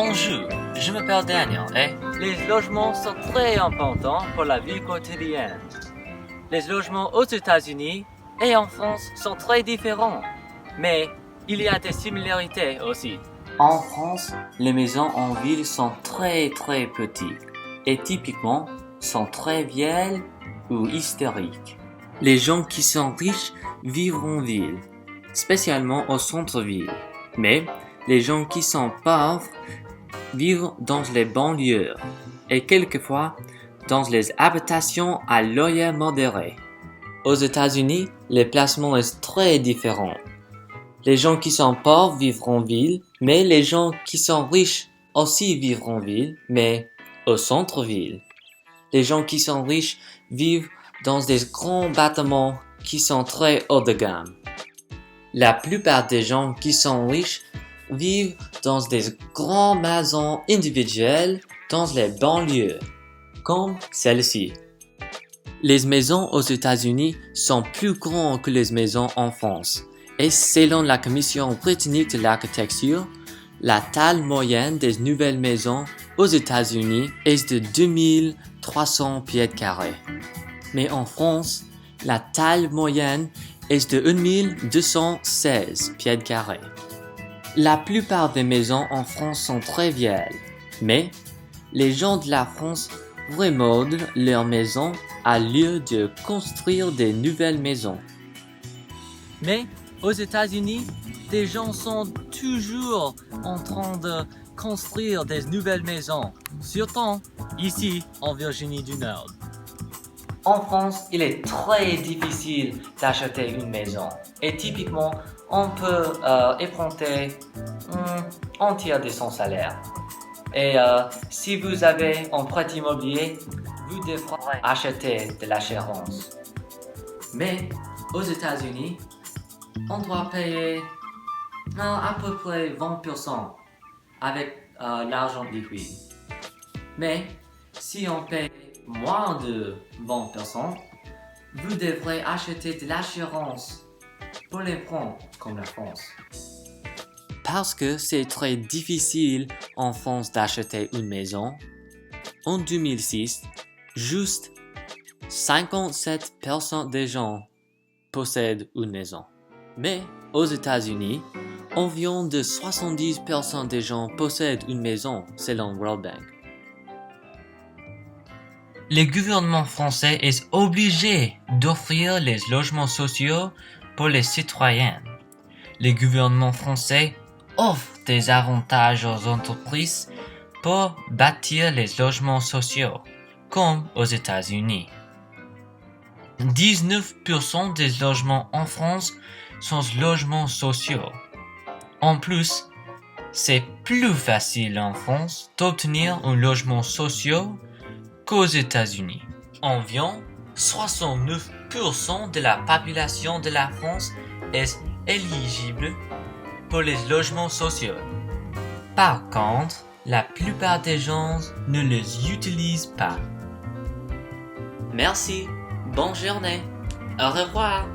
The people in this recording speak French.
Bonjour, je m'appelle Daniel et Les logements sont très importants pour la vie quotidienne. Les logements aux États-Unis et en France sont très différents, mais il y a des similarités aussi. en France, les maisons en ville sont très petites et typiquement sont très vieilles ou historiques. Les gens qui sont riches vivent en ville, spécialement au centre-ville, mais les gens qui sont pauvres vivent dans les banlieues et quelquefois dans les habitations à loyer modéré. Aux États-Unis, le placement est très différent. Les gens qui sont pauvres vivent en ville, mais les gens qui sont riches aussi vivent en ville, mais au centre-ville. Les gens qui sont riches vivent dans des grands bâtiments qui sont très haut de gamme. La plupart des gens qui sont riches vivent dans des grandes maisons individuelles dans les banlieues, comme celle-ci. Les maisons aux États-Unis sont plus grandes que les maisons en France, et selon la Commission britannique de l'architecture, la taille moyenne des nouvelles maisons aux États-Unis est de 2300 pieds carrés. Mais en France, la taille moyenne est de 1216 pieds carrés. La plupart des maisons en France sont très vieilles, mais les gens de la France remodelent leurs maisons à lieu de construire des nouvelles maisons. Mais aux États-Unis, des gens sont toujours en train de construire des nouvelles maisons, surtout ici en Virginie du Nord. En France, il est très difficile d'acheter une maison et typiquement, on peut emprunter un tiers de son salaire. Et si vous avez un prêt immobilier, vous devrez acheter de l'assurance. Mais aux États-Unis, on doit payer à peu près 20% avec l'argent liquide. Mais si on paye moins de 20%, vous devrez acheter de l'assurance pour les fonds comme la France. Parce que c'est très difficile en France d'acheter une maison, en 2006, juste 57% des gens possèdent une maison. Mais aux États-Unis, environ de 70% des gens possèdent une maison selon World Bank. Le gouvernement français est obligé d'offrir les logements sociaux pour les citoyens. Le gouvernement français offre des avantages aux entreprises pour bâtir les logements sociaux, comme aux États-Unis. 19% des logements en France sont logements sociaux. En plus, c'est plus facile en France d'obtenir un logement social qu'aux États-Unis. Environ 69% de la population de la France est éligible pour les logements sociaux. Par contre, la plupart des gens ne les utilisent pas. Merci, bonne journée, au revoir.